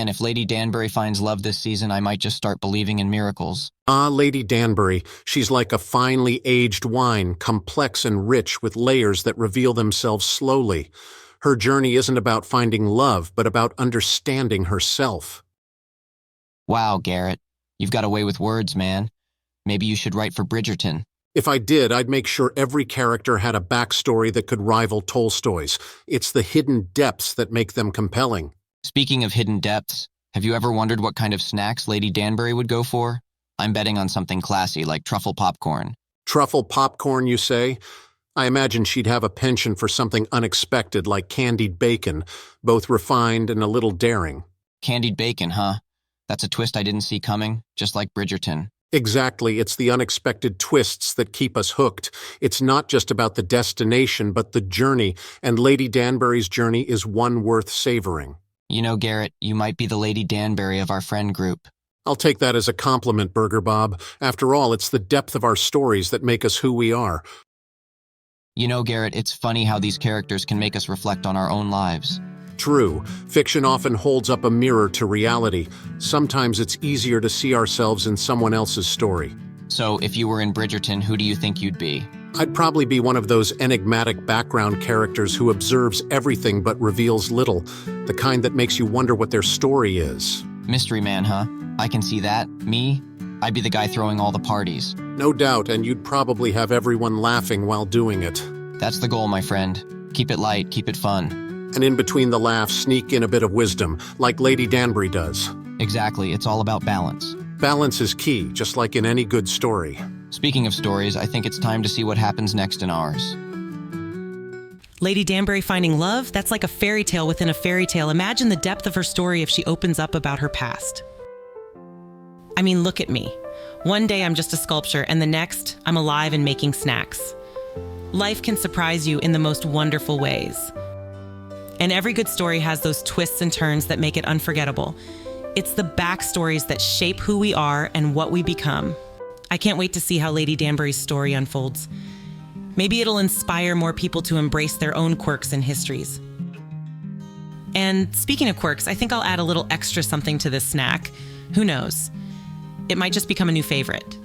Man, if Lady Danbury finds love this season, I might just start believing in miracles. Ah, Lady Danbury, she's like a finely aged wine, complex and rich with layers that reveal themselves slowly. Her journey isn't about finding love, but about understanding herself. Wow, Garrett, you've got a way with words, man. Maybe you should write for Bridgerton. If I did, I'd make sure every character had a backstory that could rival Tolstoy's. It's the hidden depths that make them compelling. Speaking of hidden depths, have you ever wondered what kind of snacks Lady Danbury would go for? I'm betting on something classy like truffle popcorn. Truffle popcorn, you say? I imagine she'd have a penchant for something unexpected like candied bacon, both refined and a little daring. Candied bacon, huh? That's a twist I didn't see coming, just like Bridgerton. Exactly, it's the unexpected twists that keep us hooked. It's not just about the destination, but the journey, and Lady Danbury's journey is one worth savoring. You know, Garrett, you might be the Lady Danbury of our friend group. I'll take that as a compliment, Burger Bob. After all, it's the depth of our stories that make us who we are. You know, Garrett, it's funny how these characters can make us reflect on our own lives. True, fiction often holds up a mirror to reality. Sometimes it's easier to see ourselves in someone else's story. So, if you were in Bridgerton, who do you think you'd be? I'd probably be one of those enigmatic background characters who observes everything but reveals little, the kind that makes you wonder what their story is. Mystery man, huh? I can see that. Me? I'd be the guy throwing all the parties. No doubt, and you'd probably have everyone laughing while doing it. That's the goal, my friend. Keep it light, keep it fun. And in between the laughs, sneak in a bit of wisdom, like Lady Danbury does. Exactly, it's all about balance. Balance is key, just like in any good story. Speaking of stories, I think it's time to see what happens next in ours. Lady Danbury finding love? That's like a fairy tale within a fairy tale. Imagine the depth of her story if she opens up about her past. I mean, look at me. One day I'm just a sculpture, and the next, I'm alive and making snacks. Life can surprise you in the most wonderful ways. And every good story has those twists and turns that make it unforgettable. It's the backstories that shape who we are and what we become. I can't wait to see how Lady Danbury's story unfolds. Maybe it'll inspire more people to embrace their own quirks and histories. And speaking of quirks, I think I'll add a little extra something to this snack. Who knows? It might just become a new favorite.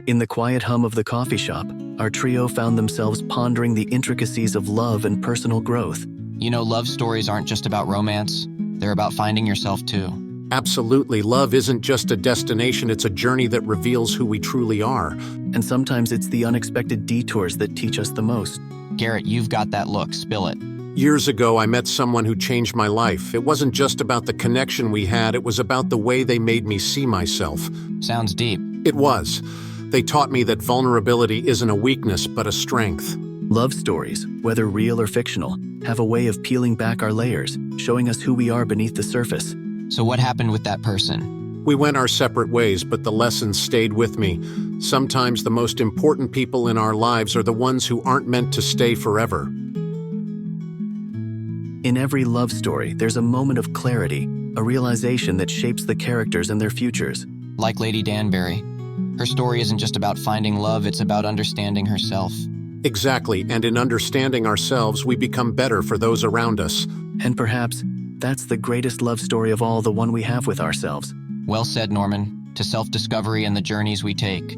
In the quiet hum of the coffee shop, our trio found themselves pondering the intricacies of love and personal growth. You know, love stories aren't just about romance. They're about finding yourself, too. Absolutely, love isn't just a destination, it's a journey that reveals who we truly are. And sometimes it's the unexpected detours that teach us the most. Garrett, you've got that look. Spill it. Years ago, I met someone who changed my life. It wasn't just about the connection we had, it was about the way they made me see myself. Sounds deep. It was. They taught me that vulnerability isn't a weakness, but a strength. Love stories, whether real or fictional, have a way of peeling back our layers, showing us who we are beneath the surface. So what happened with that person? We went our separate ways, but the lessons stayed with me. Sometimes the most important people in our lives are the ones who aren't meant to stay forever. In every love story, there's a moment of clarity, a realization that shapes the characters and their futures. Like Lady Danbury. Her story isn't just about finding love, it's about understanding herself. Exactly, and in understanding ourselves, we become better for those around us. And perhaps that's the greatest love story of all, the one we have with ourselves. Well said, Norman. To self-discovery and the journeys we take.